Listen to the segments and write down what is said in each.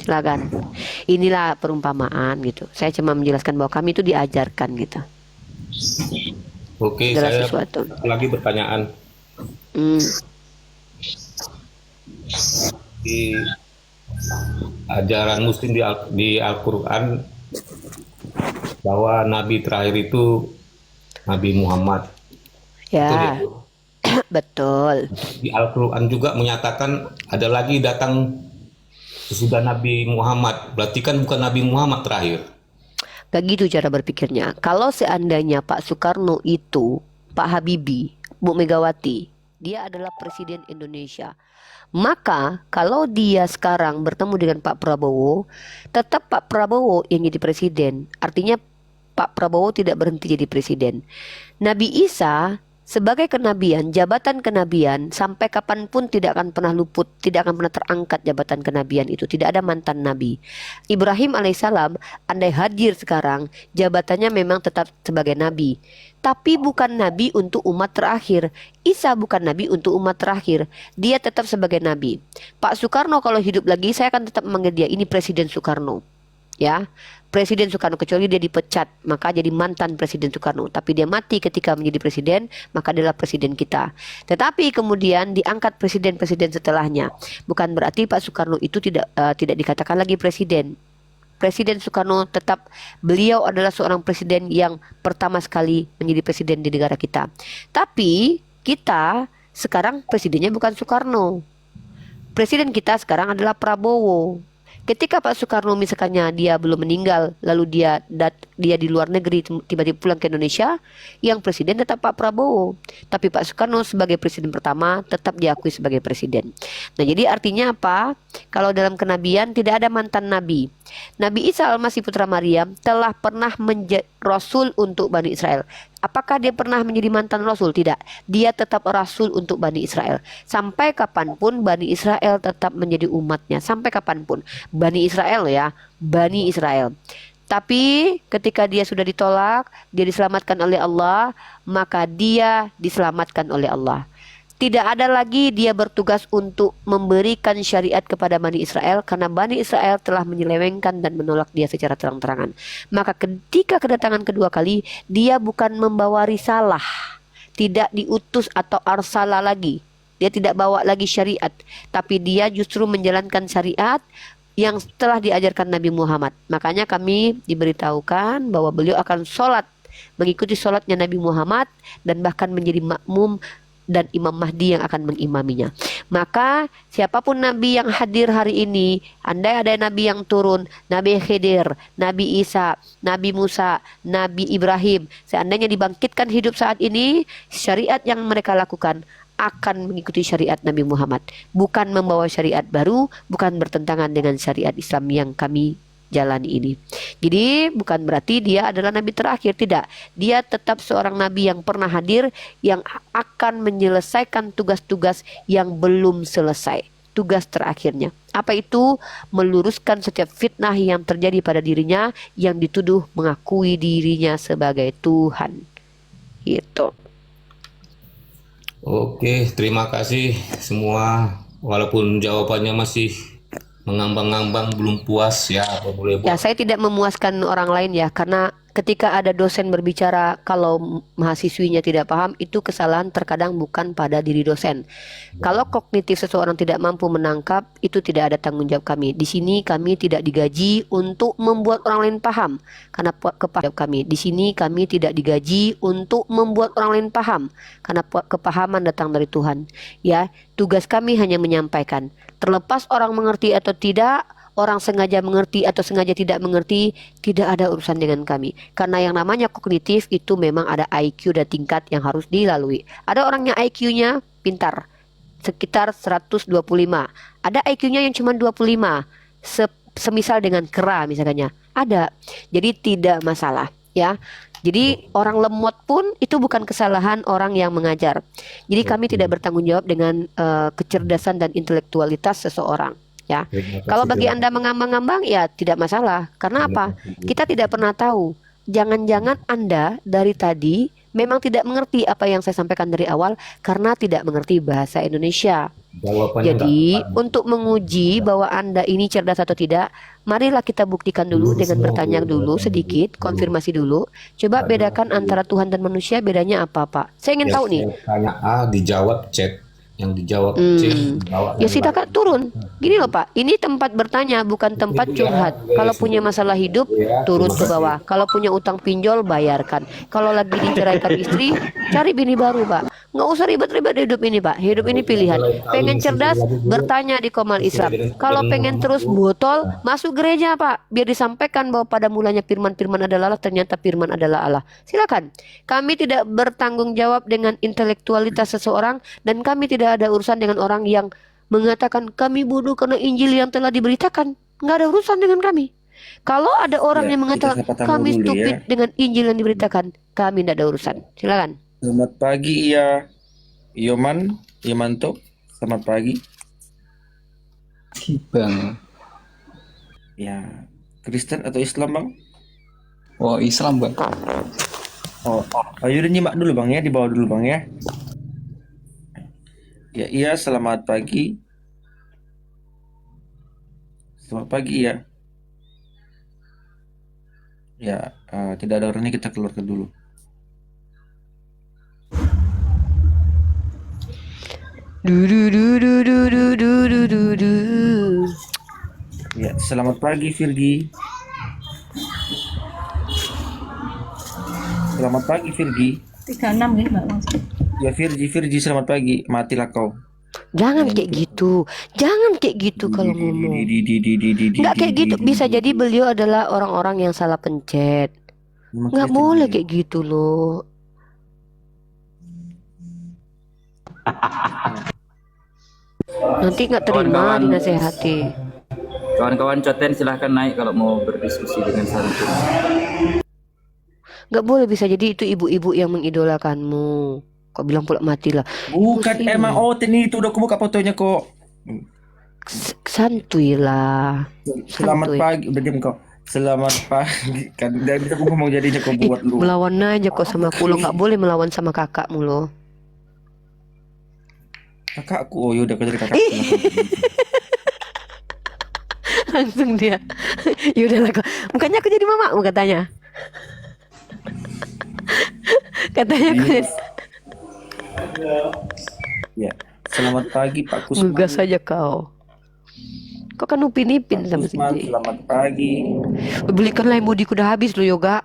Silakan. Inilah perumpamaan gitu. Saya cuma menjelaskan bahwa kami itu diajarkan gitu. Oke, Segala saya sesuatu. satu lagi pertanyaan. Hmm. Di ajaran Muslim di Al-Quran bahwa Nabi terakhir itu Nabi Muhammad. Betul ya, Ya, Bu? betul. Di Al-Quran juga menyatakan ada lagi datang sesudah Nabi Muhammad. Berarti kan bukan Nabi Muhammad terakhir. Gak gitu cara berpikirnya. Kalau seandainya Pak Soekarno itu Pak Habibie, Bu Megawati, dia adalah Presiden Indonesia. Maka kalau dia sekarang bertemu dengan Pak Prabowo, tetap Pak Prabowo yang jadi presiden. Artinya Pak Prabowo tidak berhenti jadi presiden. Nabi Isa sebagai kenabian, jabatan kenabian sampai kapanpun tidak akan pernah luput, tidak akan pernah terangkat jabatan kenabian itu. Tidak ada mantan nabi. Ibrahim alaihissalam andai hadir sekarang, jabatannya memang tetap sebagai nabi. Tapi bukan nabi untuk umat terakhir. Isa bukan nabi untuk umat terakhir. Dia tetap sebagai nabi. Pak Soekarno kalau hidup lagi, saya akan tetap memanggil dia ini Presiden Soekarno. Ya, Presiden Soekarno, kecuali dia dipecat maka jadi mantan Presiden Soekarno, tapi dia mati ketika menjadi presiden maka adalah presiden kita. Tetapi kemudian diangkat presiden-presiden setelahnya, bukan berarti Pak Soekarno itu tidak dikatakan lagi presiden. Presiden Soekarno tetap, beliau adalah seorang presiden yang pertama sekali menjadi presiden di negara kita. Tapi kita sekarang presidennya bukan Soekarno. Presiden kita sekarang adalah Prabowo. Ketika Pak Soekarno misalkannya dia belum meninggal, lalu dia di luar negeri tiba-tiba pulang ke Indonesia, yang presiden tetap Pak Prabowo. Tapi Pak Soekarno sebagai presiden pertama tetap diakui sebagai presiden. Nah, jadi artinya apa? Kalau dalam kenabian tidak ada mantan nabi. Nabi Isa Al-Masih Putra Maryam telah pernah menjadi rasul untuk Bani Israel. Apakah dia pernah menjadi mantan rasul? Tidak. Dia tetap rasul untuk Bani Israel. Sampai kapanpun Bani Israel tetap menjadi umatnya. Sampai kapanpun. Bani Israel ya. Bani Israel. Tapi ketika dia sudah ditolak, dia diselamatkan oleh Allah, maka dia diselamatkan oleh Allah. Tidak ada lagi dia bertugas untuk memberikan syariat kepada Bani Israel karena Bani Israel telah menyelewengkan dan menolak dia secara terang-terangan. Maka ketika kedatangan kedua kali, dia bukan membawa risalah, tidak diutus atau arsala lagi. Dia tidak bawa lagi syariat, tapi dia justru menjalankan syariat yang telah diajarkan Nabi Muhammad. Makanya kami diberitahukan bahwa beliau akan sholat, mengikuti sholatnya Nabi Muhammad dan bahkan menjadi makmum dan Imam Mahdi yang akan mengimaminya. Maka siapapun Nabi yang hadir hari ini, andai ada Nabi yang turun, Nabi Khidir, Nabi Isa, Nabi Musa, Nabi Ibrahim, seandainya dibangkitkan hidup saat ini, syariat yang mereka lakukan akan mengikuti syariat Nabi Muhammad, bukan membawa syariat baru, bukan bertentangan dengan syariat Islam yang kami jalani ini. Jadi bukan berarti dia adalah nabi terakhir, tidak. Dia tetap seorang nabi yang pernah hadir, yang akan menyelesaikan tugas-tugas yang belum selesai. Tugas terakhirnya. Apa itu? Meluruskan setiap fitnah yang terjadi pada dirinya yang dituduh mengakui dirinya sebagai Tuhan. Gitu. Oke, terima kasih semua. Walaupun jawabannya masih mengambang-ngambang, belum puas ya, apa boleh Ya, buat. saya tidak memuaskan orang lain ya, karena ketika ada dosen berbicara kalau mahasiswinya tidak paham, itu kesalahan terkadang bukan pada diri dosen. Kalau kognitif seseorang tidak mampu menangkap, itu tidak ada tanggung jawab kami. Di sini kami tidak digaji untuk membuat orang lain paham, karena kepahaman kami. Di sini kami tidak digaji untuk membuat orang lain paham, karena kepahaman datang dari Tuhan. Ya, tugas kami hanya menyampaikan. Terlepas orang mengerti atau tidak, orang sengaja mengerti atau sengaja tidak mengerti, tidak ada urusan dengan kami. Karena yang namanya kognitif itu memang ada IQ dan tingkat yang harus dilalui. Ada orang yang IQ-nya pintar, sekitar 125. Ada IQ-nya yang cuma 25. Semisal dengan kera misalnya. Ada. Jadi tidak masalah, ya. Jadi orang lemot pun itu bukan kesalahan orang yang mengajar. Jadi kami Oke, tidak bertanggung jawab dengan kecerdasan dan intelektualitas seseorang. Ya, terima kalau kasih, bagi terima Anda kasih. mengambang-ambang ya tidak masalah. Karena Terima apa? kasih. Kita tidak pernah tahu. Jangan-jangan Anda dari tadi memang tidak mengerti apa yang saya sampaikan dari awal karena tidak mengerti bahasa Indonesia. Jawabannya nggak Jadi, tepat. untuk menguji bahwa Anda ini cerdas atau tidak, marilah kita buktikan dulu dengan bertanya dulu sedikit, konfirmasi dulu. Coba bedakan antara Tuhan dan manusia, bedanya apa, Pak? Saya ingin Ya, tahu nih. saya tanya A, dijawab C. Yang dijawab C, dijawab Ya yang silakan lain. turun. Gini loh Pak, ini tempat bertanya bukan tempat curhat. Kalau punya masalah hidup, turun ke bawah. Kalau punya utang pinjol, bayarkan. Kalau lagi diceraikan istri, cari bini baru Pak. Nggak usah ribet-ribet hidup ini Pak. Hidup ini pilihan. Pengen cerdas, bertanya di Komal Islam. Kalau pengen terus botol, masuk gereja Pak. Biar disampaikan bahwa pada mulanya firman-firman adalah Allah, ternyata firman adalah Allah. Silakan. Kami tidak bertanggung jawab dengan intelektualitas seseorang dan kami tidak ada urusan dengan orang yang mengatakan kami bodoh karena Injil yang telah diberitakan. Nggak ada urusan dengan kami. Kalau ada orang Ya, yang kita mengatakan sapa tamu kami dulu stupid ya. dengan Injil yang diberitakan, kami tidak ada urusan. Silakan. Selamat pagi ya, Yomanto. Selamat pagi. Bang, Ya, Kristen atau Islam bang? oh Islam bang. Oh, yaudah nyimak dulu bang ya, di bawah dulu bang ya. Ya, iya, selamat pagi. Selamat pagi ya. Ya, tidak ada orangnya, kita keluarkan dulu. Du du du du du du du du du du. Ya, selamat pagi Virgi. Selamat pagi Virgi. 36 gitu Mbak Bang. Ya Virgi, selamat pagi. Matilah kau. Jangan kayak gitu. Jangan kayak gitu kalau ngomong. Nggak kayak gitu. Bisa jadi beliau adalah orang-orang yang salah pencet. Nggak boleh kayak gitu loh. Nanti nggak terima Kawan-kawan. dinasehati. Kawan-kawan Coten silahkan naik kalau mau berdiskusi dengan santun. Nggak boleh, bisa jadi itu ibu-ibu yang mengidolakanmu. Kok bilang pula matilah. Bukan, Pusing. emang ini itu udah aku buka fotonya kok. Santuy lah. Selamat Santuy. pagi, udah diam kau. Selamat pagi, kan dari bisa aku ngomong jadinya kau Ih, buat lu. melawan aja kok sama aku lo. Nggak boleh melawan sama kakakmu lo. Kakakku, oh yaudah kau jadi kakakku. Langsung dia. Yaudahlah kok. Bukannya aku jadi mamamu katanya. Katanya aku Ya, selamat pagi Pak Kusman. ngegas aja kau. Kau kan upin-ipin sama Kusman, Sindi. selamat pagi. Belikan lemodiku udah habis lo Yoga.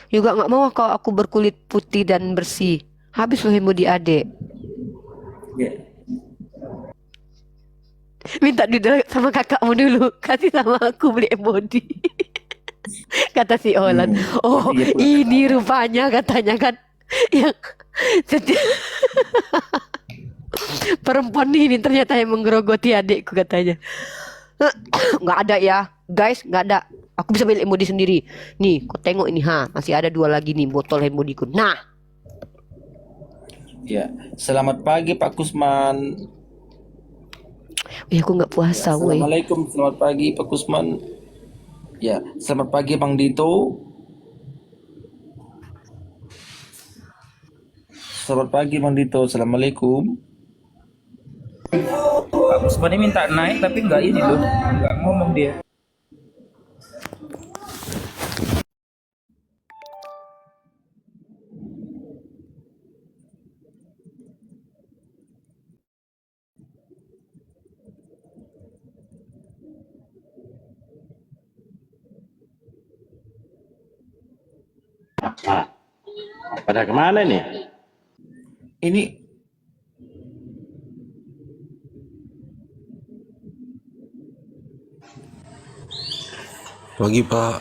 Yoga nggak mau kau aku berkulit putih dan bersih. Habis lo lemodi adek. Ya, Minta duit sama kakakmu dulu. Kasih sama aku beli embody. Kata si Olan. Oh Iya, pula. ini rupanya katanya kan. Yang setiap perempuan ini ternyata yang menggerogoti adikku katanya. Nggak ada ya guys, nggak ada. Aku bisa beli embody sendiri. Nih kau tengok ini masih ada 2 lagi nih botol embodiku. Nah ya. Selamat pagi Pak Kusman. aku nggak puasa woi. Assalamualaikum, selamat pagi Pak Kusman. Ya, selamat pagi Bang Dito. Selamat pagi Bang Dito, assalamualaikum. Pak Kusman ini minta naik tapi nggak ini loh, nggak ngomong dia. Pada kemana nih? Ini Pagi Pak,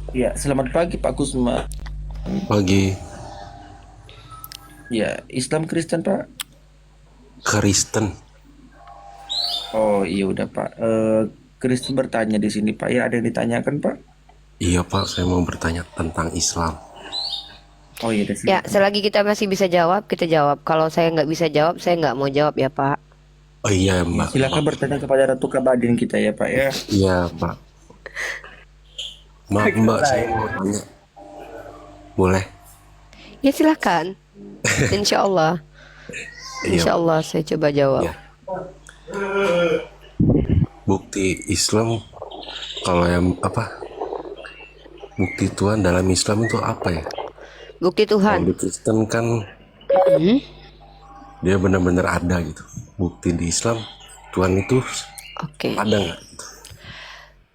ya, selamat pagi Pak Kusman. pagi Ya, Islam Kristen Pak. Kristen. Oh iya udah Pak. Kristen bertanya di sini Pak. Ya, ada yang ditanyakan Pak? Iya Pak, saya mau bertanya tentang Islam. Oh iya, ada sini. Ya selagi kita masih bisa jawab kita jawab. Kalau saya nggak bisa jawab saya nggak mau jawab ya Pak. Oh iya Mbak. Silakan bertanya kepada Ratu Kabadin kita ya Pak ya. Iya Pak. Maaf Mbak, saya mau tanya. Boleh? Ya silakan. Insya Allah. Iya. Insya Allah saya coba jawab. Iya. Bukti Islam, kalau yang apa? Bukti Tuhan dalam Islam itu apa ya? Bukti Kalau Tuhan. di Kristen kan dia benar-benar ada gitu. Bukti di Islam, Tuhan itu Oke. ada nggak? Gitu?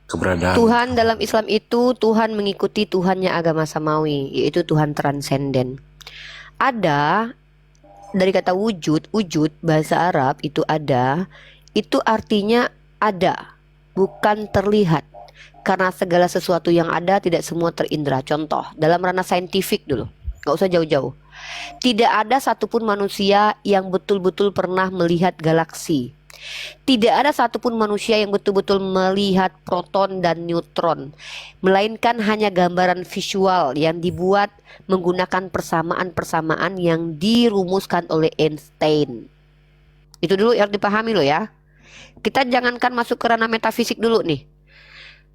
Keberadaan. Tuhan dalam Islam itu Tuhan mengikuti Tuhannya agama samawi, yaitu Tuhan transenden. Ada dari kata wujud, wujud bahasa Arab itu ada, itu artinya ada, bukan terlihat. Karena segala sesuatu yang ada tidak semua terindra. Contoh, dalam ranah saintifik dulu, gak usah jauh-jauh. Tidak ada satupun manusia yang betul-betul pernah melihat galaksi. Tidak ada satupun manusia yang betul-betul melihat proton dan neutron, melainkan hanya gambaran visual yang dibuat menggunakan persamaan-persamaan yang dirumuskan oleh Einstein. Itu dulu yang dipahami loh ya. Kita jangankan masuk ke ranah metafisik dulu nih.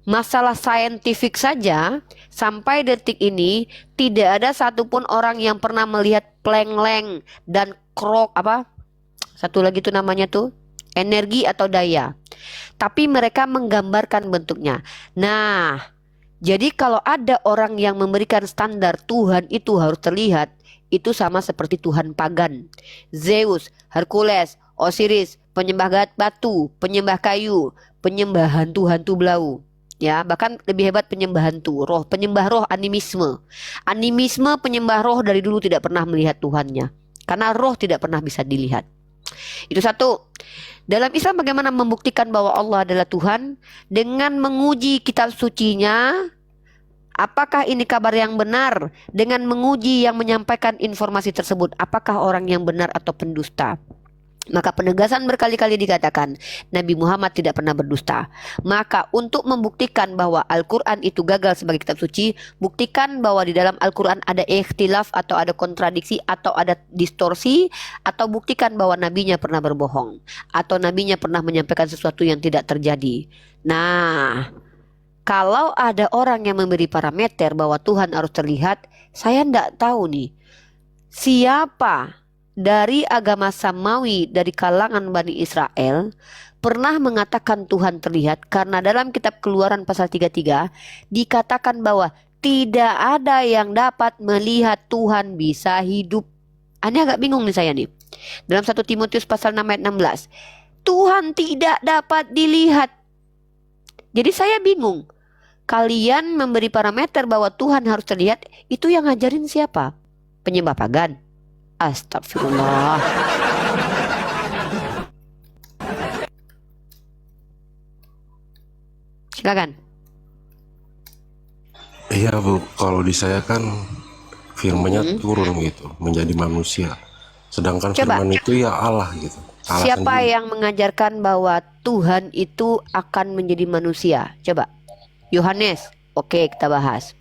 Masalah saintifik saja sampai detik ini tidak ada satupun orang yang pernah melihat Planck dan satu lagi tuh namanya tuh energi atau daya. Tapi mereka menggambarkan bentuknya. Nah, jadi kalau ada orang yang memberikan standar Tuhan itu harus terlihat, itu sama seperti Tuhan pagan. Zeus, Hercules, Osiris, penyembah batu, penyembah kayu, penyembah hantu-hantu belau. Ya, bahkan lebih hebat penyembah hantu, penyembah roh animisme. Animisme penyembah roh dari dulu tidak pernah melihat Tuhannya. Karena roh tidak pernah bisa dilihat. Itu satu. Dalam Islam bagaimana membuktikan bahwa Allah adalah Tuhan? Dengan menguji kitab sucinya. Apakah ini kabar yang benar? Dengan menguji yang menyampaikan informasi tersebut, apakah orang yang benar atau pendusta? Maka penegasan berkali-kali dikatakan Nabi Muhammad tidak pernah berdusta. Maka untuk membuktikan bahwa Al-Quran itu gagal sebagai kitab suci, buktikan bahwa di dalam Al-Quran ada ikhtilaf atau ada kontradiksi atau ada distorsi, atau buktikan bahwa nabinya pernah berbohong, atau nabinya pernah menyampaikan sesuatu yang tidak terjadi. Nah, kalau ada orang yang memberi parameter bahwa Tuhan harus terlihat, saya tidak tahu nih siapa dari agama samawi dari kalangan Bani Israel pernah mengatakan Tuhan terlihat. Karena dalam kitab Keluaran pasal 33 dikatakan bahwa tidak ada yang dapat melihat Tuhan bisa hidup. Ini agak bingung nih saya nih. Dalam 1 Timotius pasal 6 ayat 16, Tuhan tidak dapat dilihat. Jadi saya bingung. Kalian memberi parameter bahwa Tuhan harus terlihat, itu yang ngajarin siapa? Penyembah pagan? Astagfirullah. Silakan. Iya Bu, kalau di saya kan firman-nya turun gitu, menjadi manusia. Sedangkan Coba. firman itu ya Allah gitu. Allah Siapa sendiri. yang mengajarkan bahwa Tuhan itu akan menjadi manusia? Coba. Yohanes. Oke, kita bahas.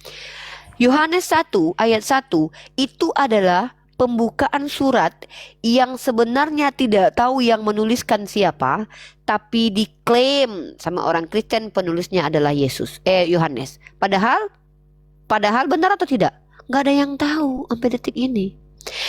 Yohanes 1 ayat 1 itu adalah pembukaan surat yang sebenarnya tidak tahu yang menuliskan siapa, tapi diklaim sama orang Kristen penulisnya adalah Yohanes. Padahal benar atau tidak? Nggak ada yang tahu sampai detik ini.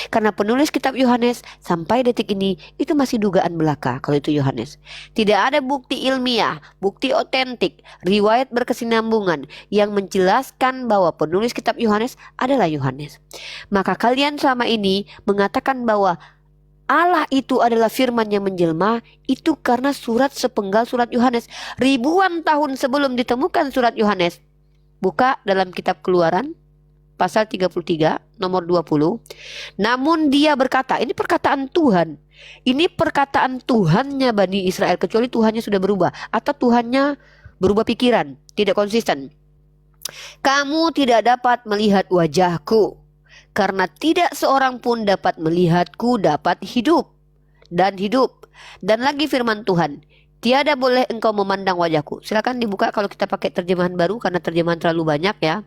Karena penulis kitab Yohanes sampai detik ini itu masih dugaan belaka kalau itu Yohanes. Tidak ada bukti ilmiah, bukti otentik, riwayat berkesinambungan yang menjelaskan bahwa penulis kitab Yohanes adalah Yohanes. Maka kalian selama ini mengatakan bahwa Allah itu adalah firman yang menjelma, itu karena surat sepenggal surat Yohanes. Ribuan tahun sebelum ditemukan surat Yohanes. Buka dalam kitab Keluaran pasal 33 nomor 20. Namun dia berkata, ini perkataan Tuhan. Ini perkataan Tuhannya Bani Israel, kecuali Tuhannya sudah berubah atau Tuhannya berubah pikiran, tidak konsisten. Kamu tidak dapat melihat wajahku, karena tidak seorang pun dapat melihatku dapat hidup. Dan lagi firman Tuhan, tiada boleh engkau memandang wajahku. Silakan dibuka kalau kita pakai terjemahan baru, karena terjemahan terlalu banyak ya.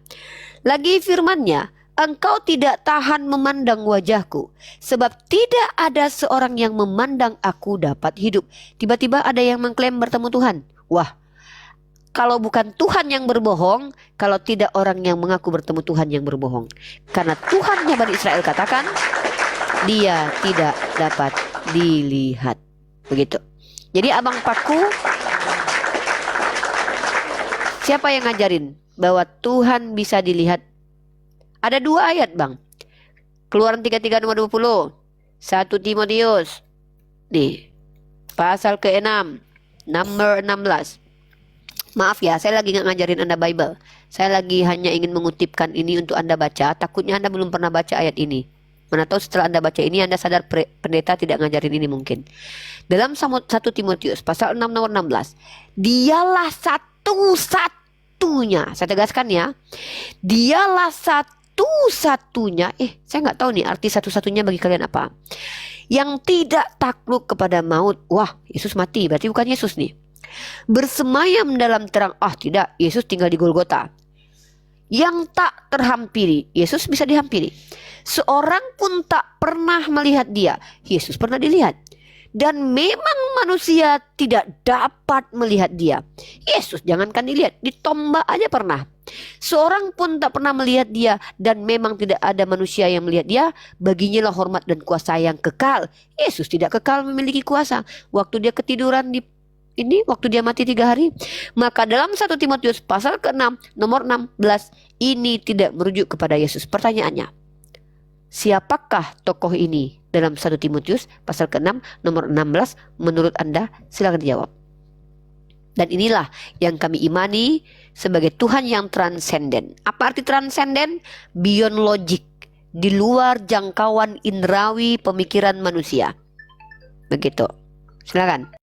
Lagi firmannya, engkau tidak tahan memandang wajahku, sebab tidak ada seorang yang memandang aku dapat hidup. Tiba-tiba ada yang mengklaim bertemu Tuhan. Wah, kalau bukan Tuhan yang berbohong, kalau tidak orang yang mengaku bertemu Tuhan yang berbohong. Karena Tuhannya Bani Israel katakan, dia tidak dapat dilihat. Begitu. Jadi Abang Paku, siapa yang ngajarin bahwa Tuhan bisa dilihat? Ada 2 ayat, Bang. Keluaran 33 nomor 20. 1 Timotius. Nih. Pasal ke-6. Nomor 16. Maaf ya, saya lagi nggak ngajarin Anda Bible. Saya lagi hanya ingin mengutipkan ini untuk Anda baca. Takutnya Anda belum pernah baca ayat ini. Mana tahu setelah Anda baca ini Anda sadar pendeta tidak ngajarin ini mungkin. Dalam 1 Timotius pasal 6 nomor 16. Dialah satu-satunya. Saya tegaskan ya. Dialah satu-satunya. Saya nggak tahu nih arti satu-satunya bagi kalian apa. Yang tidak takluk kepada maut. Wah, Yesus mati. Berarti bukan Yesus nih. Bersemayam dalam terang. Tidak, Yesus tinggal di Golgota. Yang tak terhampiri, Yesus bisa dihampiri. Seorang pun tak pernah melihat dia, Yesus pernah dilihat. Dan memang manusia tidak dapat melihat dia, Yesus jangankan dilihat, ditombak aja pernah. Seorang pun tak pernah melihat dia, dan memang tidak ada manusia yang melihat dia. Baginya lah hormat dan kuasa yang kekal. Yesus tidak kekal memiliki kuasa. Waktu dia ketiduran waktu dia mati 3 hari. Maka dalam 1 Timotius pasal ke-6 nomor 16 ini tidak merujuk kepada Yesus. Pertanyaannya, siapakah tokoh ini dalam 1 Timotius pasal ke-6 nomor 16 menurut Anda? Silakan dijawab. Dan inilah yang kami imani sebagai Tuhan yang transenden. Apa arti transenden? Beyond logic, di luar jangkauan indrawi pemikiran manusia. Begitu. Silakan.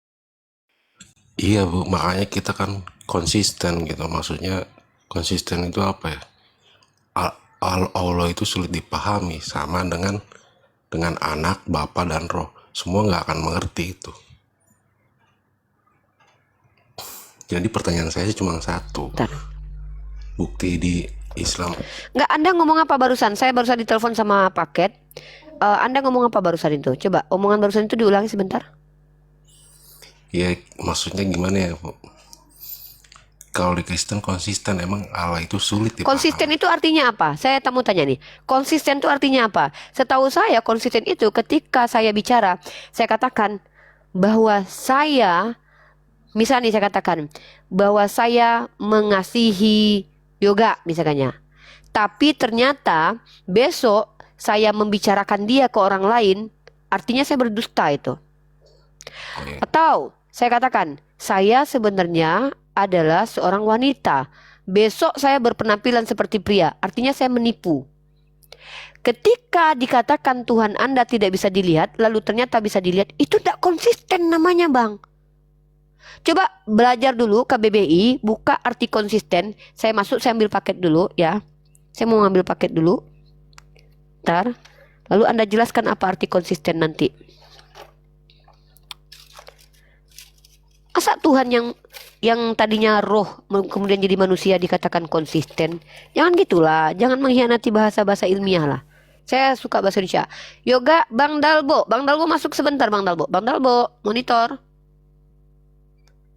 Iya Bu, makanya kita kan konsisten gitu. Maksudnya konsisten itu apa ya? Allah itu sulit dipahami, sama dengan anak, bapa dan roh. Semua nggak akan mengerti itu. Jadi pertanyaan saya cuma satu. Bentar. Bukti di Islam. Nggak, Anda ngomong apa barusan? Saya barusan ditelepon sama paket. Anda ngomong apa barusan itu? Coba omongan barusan itu diulangi sebentar. Ya maksudnya gimana ya Bu? Kalau di Kristen konsisten, emang Allah itu sulit dipahami. Konsisten itu artinya apa? Saya mau tanya nih. Konsisten itu artinya apa? Setahu saya konsisten itu ketika saya bicara, saya katakan bahwa saya, misalnya saya katakan bahwa saya mengasihi yoga misalnya. Tapi ternyata besok saya membicarakan dia ke orang lain, artinya saya berdusta itu. Oke. Atau saya katakan, saya sebenarnya adalah seorang wanita. Besok saya berpenampilan seperti pria. Artinya saya menipu. Ketika dikatakan Tuhan Anda tidak bisa dilihat, lalu ternyata bisa dilihat, itu tidak konsisten namanya, Bang. Coba belajar dulu KBBI, buka arti konsisten. Saya masuk, saya ambil paket dulu ya. Saya mau ngambil paket dulu. Ntar. Lalu Anda jelaskan apa arti konsisten nanti. Masa Tuhan yang tadinya roh kemudian jadi manusia dikatakan konsisten? Jangan gitulah, jangan mengkhianati bahasa-bahasa ilmiah lah. Saya suka bahasa Indonesia. Yoga, Bang Dalbo masuk sebentar, Bang Dalbo. Bang Dalbo, monitor.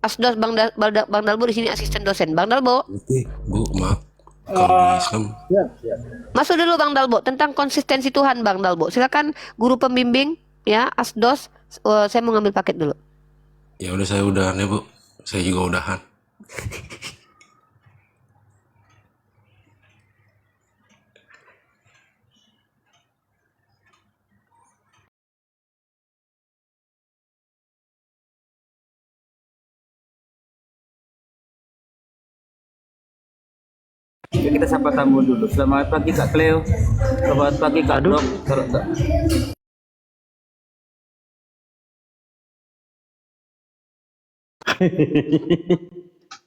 Asdos Bang Dalbo di sini asisten dosen. Bang Dalbo. Oke, Bu, maaf. Kalau di Islam Masuk dulu Bang Dalbo tentang konsistensi Tuhan, Bang Dalbo. Silakan guru pembimbing ya, Asdos. Saya mau ngambil paket dulu. ya udah, saya udahan ya Bu. Saya juga udahan. Oke, kita sapa tamu dulu. Selamat pagi Kak Cleo. Selamat pagi Kak Dok.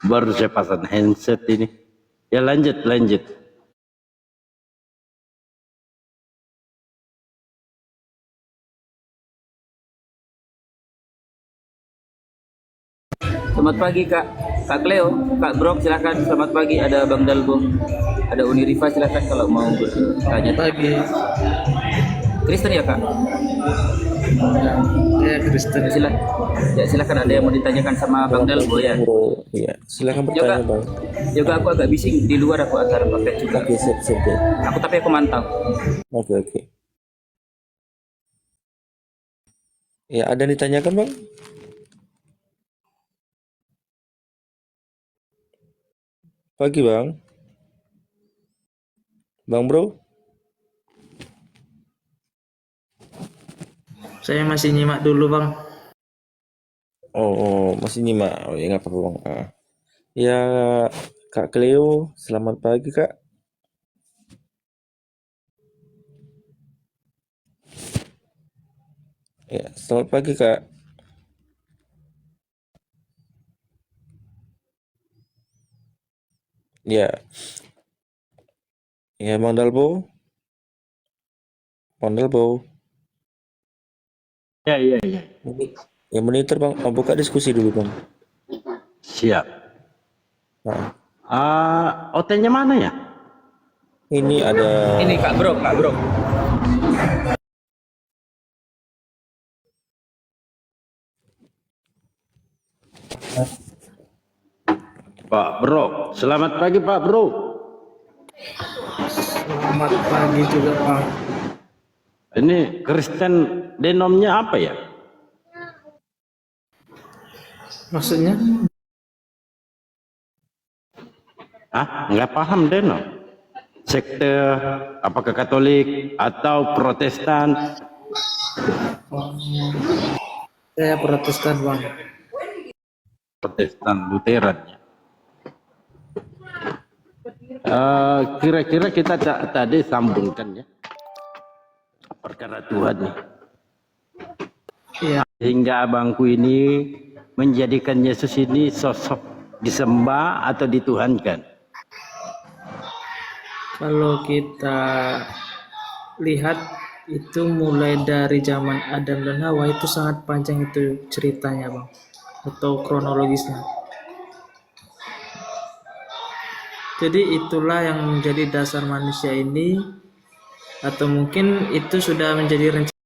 Baru saya pasang handset ini. Ya lanjut. Selamat pagi Kak Cleo, Kak Brok silakan. Selamat pagi, ada Bang Dalbo, ada Uni Rifa silakan kalau mau bertanya. Pagi. Kristen ya Kak? Saya Kristen. Silakan ada yang mau ditanyakan sama Bang Dalbo ya. Bro, iya, silakan Juga, bertanya bang. juga aku agak bising di luar, aku antar pakai juga. Oke, siap siap ya. Tapi aku mantau. Oke oke. Ya, ada yang ditanyakan bang? Pagi bang. Bang bro. Saya masih nyimak dulu bang. Oh, masih nyimak. Oh ya nggak apa-apa bang. Ya Kak Cleo, selamat pagi Kak. Ya, selamat pagi Kak. Ya, ya Bang Dalbo. Bang Dalbo. Ya, ya, ya. Ya monitor bang. Buka diskusi dulu bang. Siap. Nah, Hotelnya mana ya? ini ada. Ini Kak Bro. Pak Bro. Selamat pagi Pak Bro. Selamat pagi juga bang. Ini Kristen denomnya apa ya? Maksudnya? Nggak paham denom. Sekte, apakah Katolik atau Protestan? Saya Protestan bang. Protestan Lutheran. Kira-kira kita tadi sambungkan ya perkara Tuhan nih. Iya. Hingga abangku ini menjadikan Yesus ini sosok disembah atau dituhankan. Kalau kita lihat itu mulai dari zaman Adam dan Hawa itu sangat panjang itu ceritanya bang, atau kronologisnya. Jadi itulah yang menjadi dasar manusia ini, atau mungkin itu sudah menjadi rencana